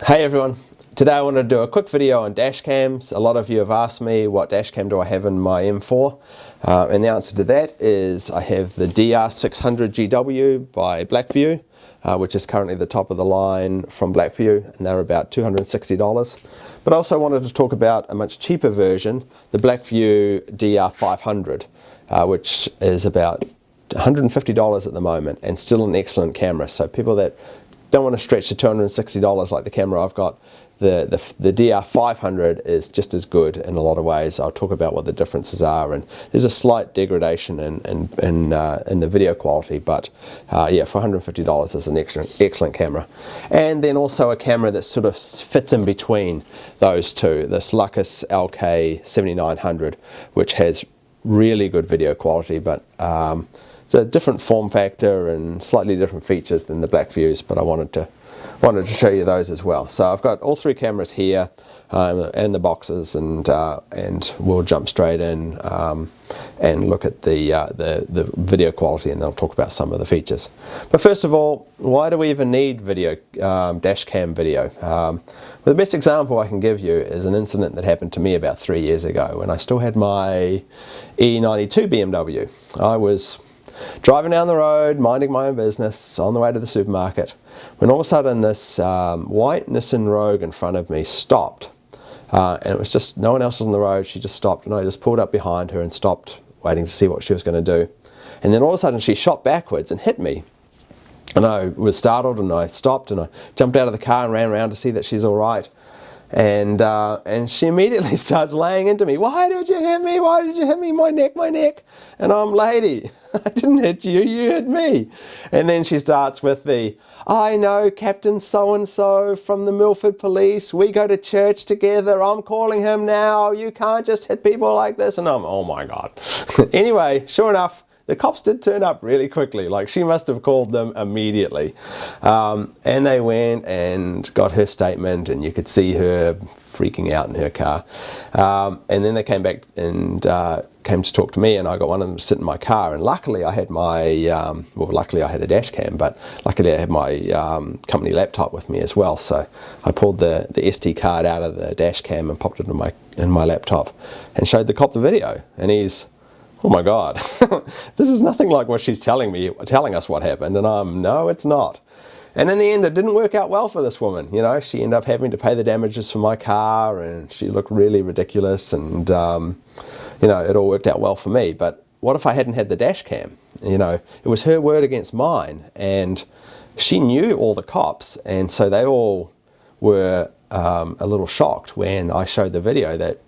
Hey everyone, today I wanted to do a quick video on dash cams. A lot of you have asked me what dash cam do I have in my M4, and the answer to that is I have the DR600GW by Blackvue, which is currently the top of the line from Blackvue, and they're about $260. But I also wanted to talk about a much cheaper version, the Blackvue DR500, which is about $150 at the moment and still an excellent camera. So people that don't want to stretch to $260 like the camera I've got, the DR500 is just as good in a lot of ways. I'll talk about what the differences are, and there's a slight degradation in the video quality, but yeah, for $150 is an excellent camera. And then also a camera that sort of fits in between those two, this Lukas LK-7900, which has really good video quality, but it's a different form factor and slightly different features than the Blackvues, but I wanted to show you those as well. So I've got all three cameras here and the boxes, and we'll jump straight in and look at the video quality, and then I'll talk about some of the features. But first of all, why do we even need video, dash cam video? Well, the best example I can give you is an incident that happened to me about 3 years ago when I still had my E92 BMW. I was driving down the road, minding my own business, on the way to the supermarket, when all of a sudden this white Nissan Rogue in front of me stopped. And it was just, no one else was on the road, she just stopped, and I just pulled up behind her and stopped, waiting to see what she was going to do. And then all of a sudden she shot backwards and hit me. And I was startled, and I stopped, and I jumped out of the car and ran around to see that she's all right. And she immediately starts laying into me. Why did you hit me? Why did you hit me? My neck, my neck. And I'm, lady, I didn't hit you, you hit me. And then she starts with the, I know Captain so-and-so from the Milford Police. We go to church together. I'm calling him now. You can't just hit people like this. And I'm, oh my God. Anyway, sure enough, the cops did turn up really quickly. Like, she must have called them immediately. And they went and got her statement, and you could see her freaking out in her car. And then they came back and came to talk to me, and I got one of them to sit in my car. And luckily I had my, well, luckily I had a dash cam, but luckily I had my company laptop with me as well. So I pulled the SD card out of the dash cam and popped it in my laptop and showed the cop the video. And he's, oh my God, this is nothing like what she's telling us what happened. And no, it's not. And in the end, it didn't work out well for this woman. You know, she ended up having to pay the damages for my car, and she looked really ridiculous, and you know, it all worked out well for me. But what if I hadn't had the dash cam? You know, it was her word against mine, and she knew all the cops, and so they all were a little shocked when I showed the video that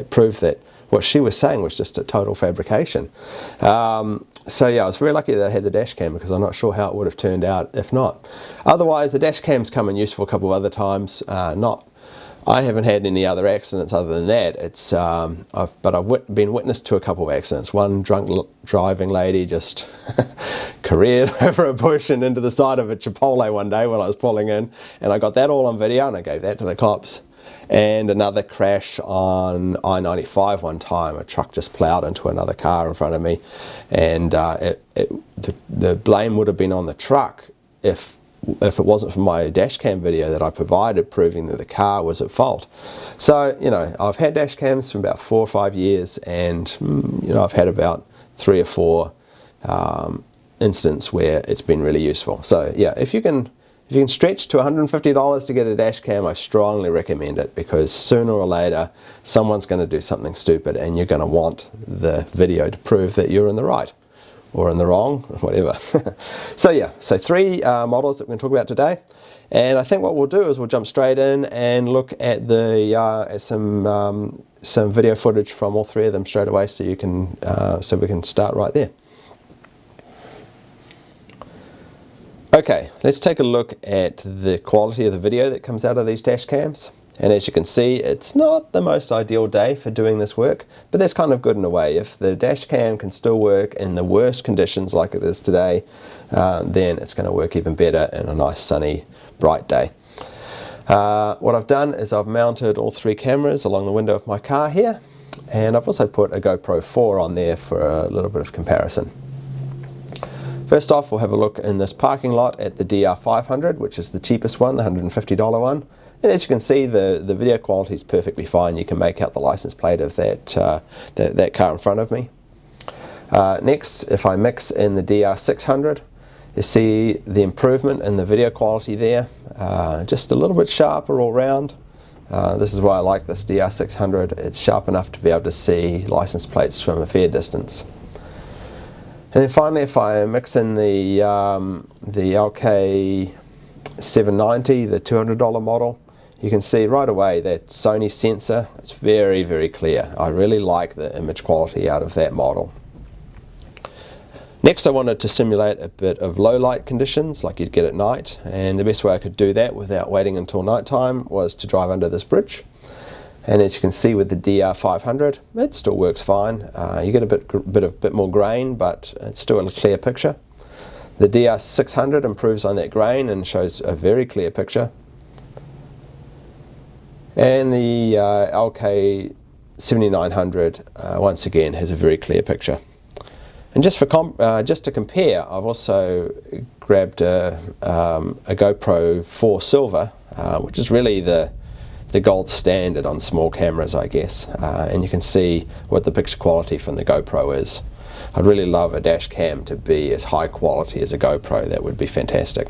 proved that what she was saying was just a total fabrication. So yeah, I was very lucky that I had the dash cam, because I'm not sure how it would have turned out if not. Otherwise, the dash cam's come in useful a couple of other times. I haven't had any other accidents other than that. It's but I've been witness to a couple of accidents. One drunk driving lady just careered over a bush and into the side of a Chipotle one day when I was pulling in, and I got that all on video, and I gave that to the cops. And another crash on I-95 one time. A truck just plowed into another car in front of me, and the blame would have been on the truck if it wasn't for my dash cam video that I provided proving that the car was at fault. So, you know, I've had dash cams for about 4 or 5 years, and you know, I've had about 3 or 4 incidents where it's been really useful. So yeah, if you can stretch to $150 to get a dash cam, I strongly recommend it, because sooner or later someone's going to do something stupid, and you're going to want the video to prove that you're in the right or in the wrong, whatever. So yeah, so 3 models that we're going to talk about today, and I think what we'll do is we'll jump straight in and look at at some video footage from all 3 of them straight away, so you can so we can start right there. Okay, let's take a look at the quality of the video that comes out of these dash cams. And as you can see, it's not the most ideal day for doing this work, but that's kind of good in a way. If the dash cam can still work in the worst conditions like it is today, then it's going to work even better in a nice sunny, bright day. What I've done is I've mounted all 3 cameras along the window of my car here, and I've also put a GoPro 4 on there for a little bit of comparison. First off, we'll have a look in this parking lot at the DR500, which is the cheapest one, the $150 one. And as you can see, the video quality is perfectly fine. You can make out the license plate of that car in front of me. Next, if I mix in the DR600, you see the improvement in the video quality there, just a little bit sharper all round. This is why I like this DR600. It's sharp enough to be able to see license plates from a fair distance. And then finally, if I mix in the LK-7900, the $200 model, you can see right away that Sony sensor. It's very, very clear. I really like the image quality out of that model. Next, I wanted to simulate a bit of low light conditions like you'd get at night, and the best way I could do that without waiting until night time was to drive under this bridge. And as you can see with the DR500, it still works fine. You get a bit more grain, but it's still a clear picture. The DR600 improves on that grain and shows a very clear picture. And the LK-7900 once again has a very clear picture. And just to compare, I've also grabbed a GoPro 4 Silver, which is really the gold standard on small cameras, I guess. And you can see what the picture quality from the GoPro is. I'd really love a dash cam to be as high quality as a GoPro. That would be fantastic.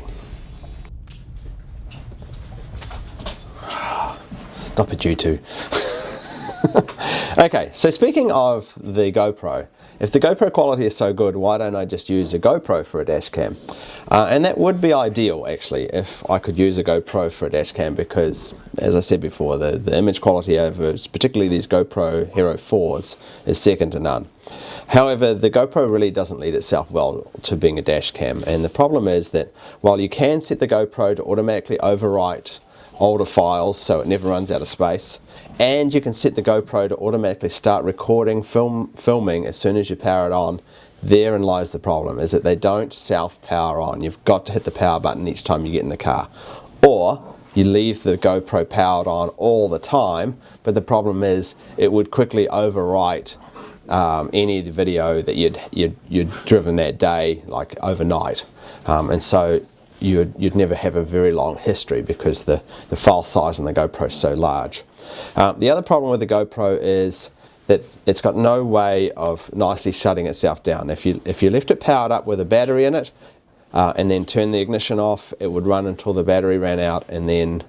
Stop it, you two. Okay, so speaking of the GoPro, if the GoPro quality is so good, why don't I just use a GoPro for a dash cam? And that would be ideal, actually, if I could use a GoPro for a dash cam, because, as I said before, the image quality over particularly these GoPro Hero 4s is second to none. However, the GoPro really doesn't lead itself well to being a dash cam, and the problem is that while you can set the GoPro to automatically overwrite older files so it never runs out of space, and you can set the GoPro to automatically start recording, filming as soon as you power it on, therein lies the problem, is that they don't self-power on. You've got to hit the power button each time you get in the car. Or you leave the GoPro powered on all the time, but the problem is it would quickly overwrite any video that you'd driven that day, like overnight. And so you'd never have a very long history because the file size on the GoPro is so large. The other problem with the GoPro is that it's got no way of nicely shutting itself down. If you left it powered up with a battery in it and then turn the ignition off, it would run until the battery ran out and then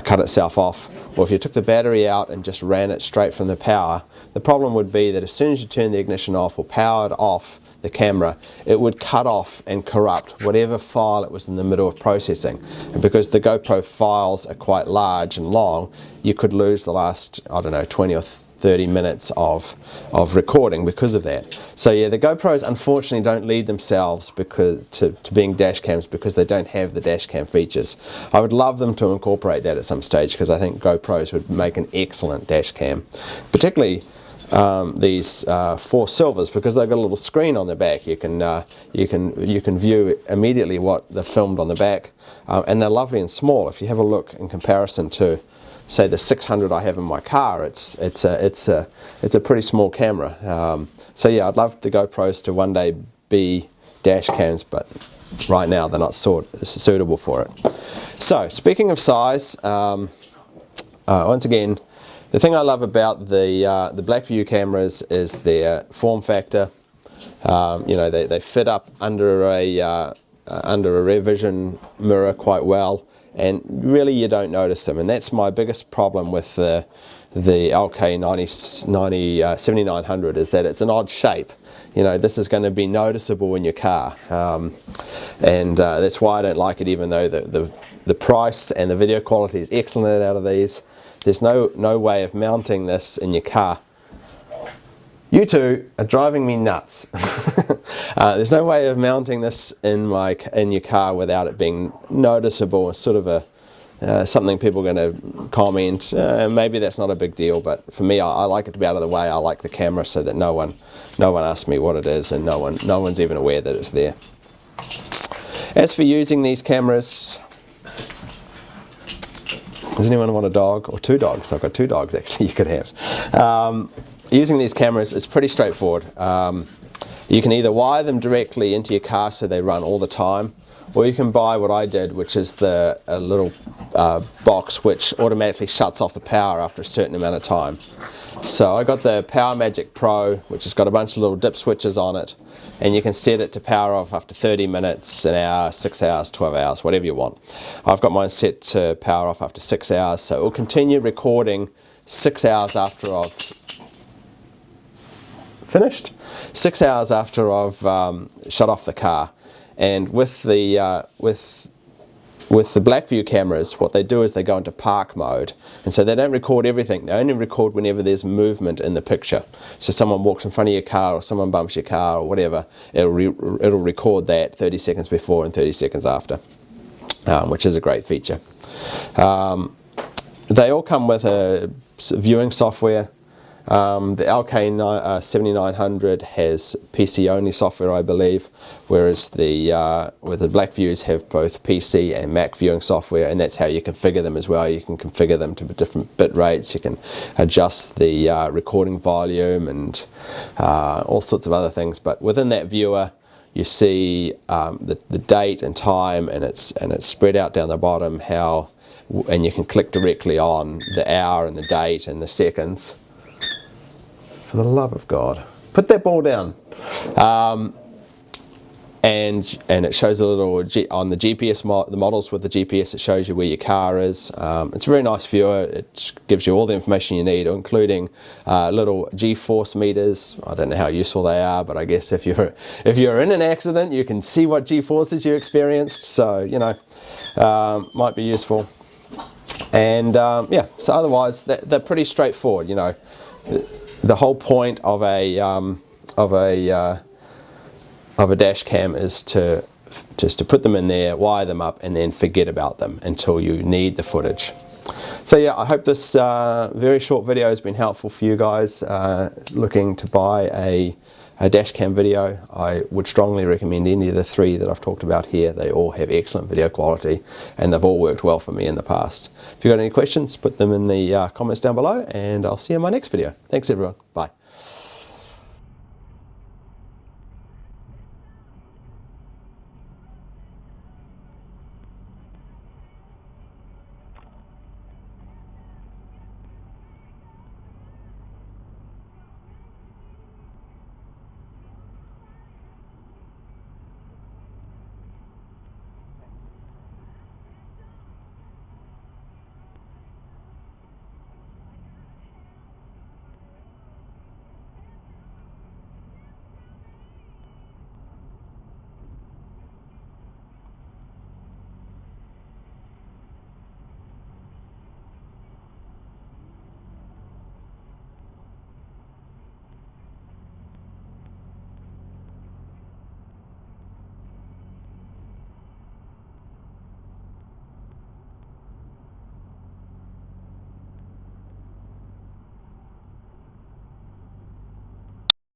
cut itself off. Or if you took the battery out and just ran it straight from the power, the problem would be that as soon as you turn the ignition off or powered off the camera, it would cut off and corrupt whatever file it was in the middle of processing. And because the GoPro files are quite large and long, you could lose the last, I don't know, 20 or 30 minutes of recording because of that. So yeah, the GoPros unfortunately don't lead themselves to being dash cams because they don't have the dash cam features. I would love them to incorporate that at some stage because I think GoPros would make an excellent dash cam, particularly these 4 Silvers, because they've got a little screen on the back. You can view immediately what they've filmed on the back, and they're lovely and small. If you have a look in comparison to, say, the 600 I have in my car, it's a pretty small camera. So yeah, I'd love the GoPros to one day be dash cams, but right now they're not suitable for it. So speaking of size, once again, the thing I love about the Blackvue cameras is their form factor. You know, they fit up under a rear vision mirror quite well, and really you don't notice them. And that's my biggest problem with the LK-7900 is that it's an odd shape. You know, this is going to be noticeable in your car, and that's why I don't like it. Even though the price and the video quality is excellent out of these, there's no way of mounting this in your car. You two are driving me nuts. There's no way of mounting this in your car without it being noticeable. It's sort of a something people are going to comment. Maybe that's not a big deal, but for me, I like it to be out of the way. I like the camera so that no one asks me what it is, and no one's even aware that it's there. As for using these cameras, does anyone want a dog? Or 2 dogs? I've got 2 dogs actually you could have. Using these cameras is pretty straightforward. You can either wire them directly into your car so they run all the time, or you can buy what I did, which is a little box which automatically shuts off the power after a certain amount of time. So I got the Power Magic Pro, which has got a bunch of little dip switches on it, and you can set it to power off after 30 minutes, an hour, 6 hours, 12 hours, whatever you want. I've got mine set to power off after 6 hours, so it will continue recording 6 hours after I've finished, 6 hours after I've shut off the car. And with the Blackvue cameras, what they do is they go into park mode, and so they don't record everything. They only record whenever there's movement in the picture. So someone walks in front of your car, or someone bumps your car, or whatever, it'll record that 30 seconds before and 30 seconds after, which is a great feature. They all come with a viewing software. The LK-7900 has PC only software, I believe, whereas the Blackvues have both PC and Mac viewing software, and that's how you configure them as well. You can configure them to different bit rates, you can adjust the recording volume and all sorts of other things. But within that viewer you see the date and time, and it's spread out down the bottom, and you can click directly on the hour and the date and the seconds. For the love of God, put that ball down. And it shows a little on the GPS the models with the GPS. It shows you where your car is. It's a very nice viewer. It gives you all the information you need, including little G-force meters. I don't know how useful they are, but I guess if you're in an accident, you can see what G-forces you experienced. So you know, might be useful. And yeah, so otherwise they're pretty straightforward. You know. The whole point of a dash cam is just to put them in there, wire them up, and then forget about them until you need the footage. So yeah, I hope this very short video has been helpful for you guys looking to buy a dash cam video. I would strongly recommend any of the three that I've talked about here. They all have excellent video quality, and they've all worked well for me in the past. If you've got any questions, put them in the comments down below, and I'll see you in my next video. Thanks everyone. Bye.